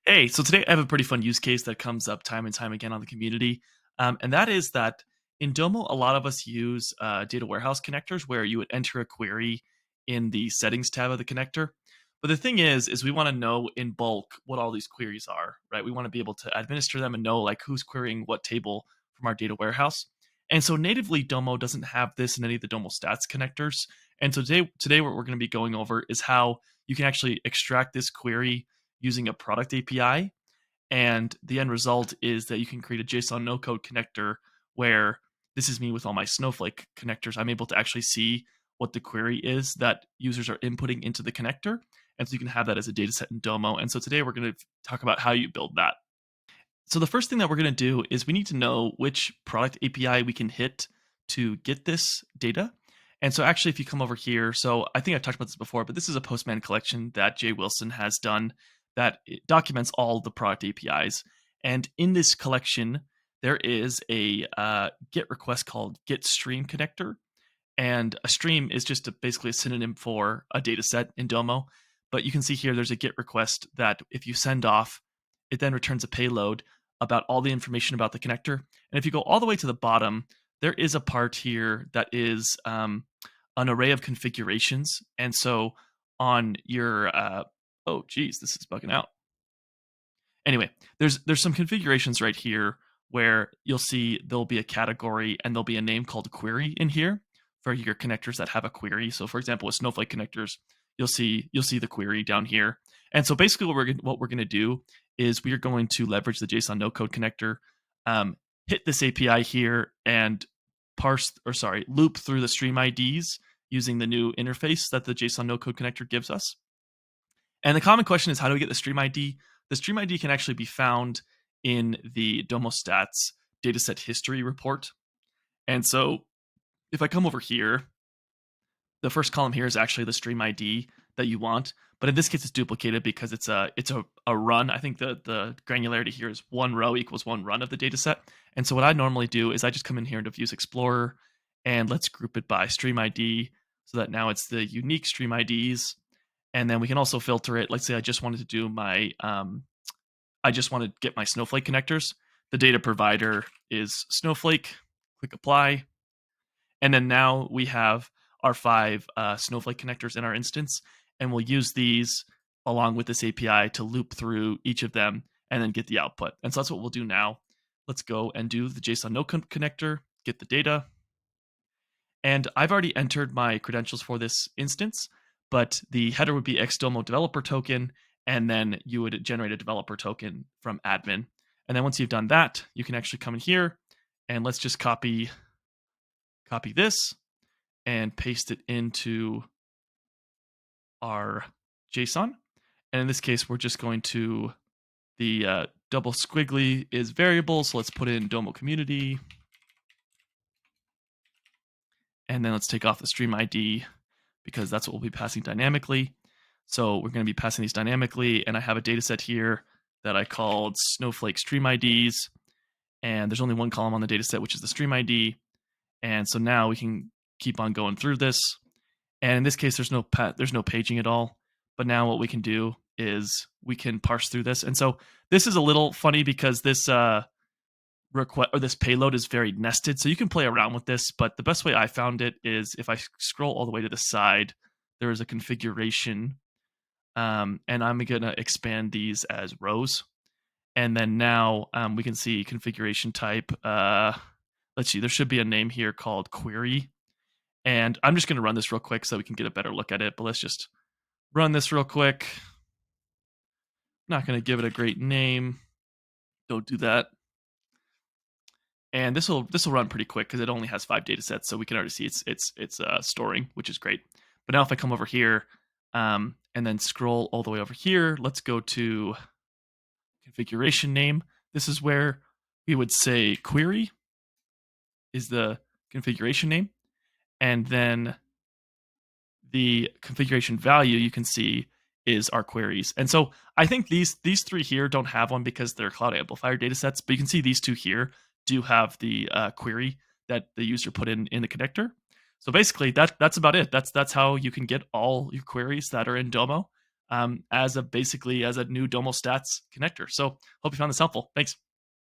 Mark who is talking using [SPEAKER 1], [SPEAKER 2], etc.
[SPEAKER 1] Hey, so today I have a pretty fun use case that comes up time and time again on the community. And that is that in Domo, a lot of us use data warehouse connectors where you would enter a query in the settings tab of the connector. But the thing is we want to know in bulk what all these queries are, right? We want to be able to administer them and know like who's querying what table from our data warehouse. And so natively, Domo doesn't have this in any of the Domo stats connectors. And so today what we're going to be going over is how you can actually extract this query using a product API. And the end result is that you can create a JSON no code connector where this is me with all my Snowflake connectors. I'm able to actually see what the query is that users are inputting into the connector. And so you can have that as a data set in Domo. And so today we're going to talk about how you build that. So the first thing that we're going to do is we need to know which product API we can hit to get this data. And so actually, if you come over here, so I think I've talked about this before, but this is a Postman collection that Jay Wilson has done that documents all the product APIs. And in this collection, there is a GET request called GET stream connector. And a stream is just basically a synonym for a data set in Domo. But you can see here there's a GET request that if you send off, it then returns a payload about all the information about the connector. And if you go all the way to the bottom, there is a part here that is an array of configurations. And so on your, oh, geez, this is bugging out. Anyway, there's some configurations right here where you'll see there'll be a category and there'll be a name called query in here for your connectors that have a query. So for example, with Snowflake connectors, you'll see the query down here. And so basically what we're going to do is we are going to leverage the JSON no code connector, hit this API here and loop through the stream IDs using the new interface that the JSON no code connector gives us. And the common question is, how do we get the stream ID? The stream ID can actually be found in the Domo Stats dataset history report. And so if I come over here, the first column here is actually the stream ID that you want. But in this case, it's duplicated because it's a run. I think the granularity here is one row equals one run of the data set. And so what I normally do is I just come in here into Views Explorer and let's group it by stream ID so that now it's the unique stream IDs. And then we can also filter it. Let's say I just wanted to do my, I just want to get my Snowflake connectors. The data provider is Snowflake. Click apply. And then now we have our 5 Snowflake connectors in our instance. And we'll use these along with this API to loop through each of them and then get the output. And so that's what we'll do now. Let's go and do the JSON no connector, get the data. And I've already entered my credentials for this instance, but the header would be xdomo developer token, and then you would generate a developer token from admin. And then once you've done that, you can actually come in here and let's just copy this and paste it into our JSON. And in this case, we're just going to, the double squiggly is variable. So let's put in Domo community. And then let's take off the stream ID because that's what we'll be passing dynamically. So we're going to be passing these dynamically. And I have a data set here that I called Snowflake stream IDs. And there's only one column on the data set, which is the stream ID. And so now we can keep on going through this. And in this case, there's no paging at all. But now what we can do is we can parse through this. And so this is a little funny because this request or this payload is very nested. So you can play around with this, but the best way I found it is if I scroll all the way to the side, there is a configuration. And I'm going to expand these as rows. And then now we can see configuration type. Let's see, there should be a name here called query. And I'm just going to run this real quick so we can get a better look at it. But let's just run this real quick. I'm not going to give it a great name. Don't do that. And this will run pretty quick because it only has 5 data sets, so we can already see it's storing, which is great. But now if I come over here and then scroll all the way over here, let's go to configuration name. This is where we would say query is the configuration name, and then the configuration value you can see is our queries. And so I think these 3 here don't have one because they're Cloud Amplifier data sets, but you can see these 2 here do have the query that the user put in the connector. So basically that's about it. That's how you can get all your queries that are in Domo. as a basically as a new Domo Stats connector. So hope you found this helpful. Thanks.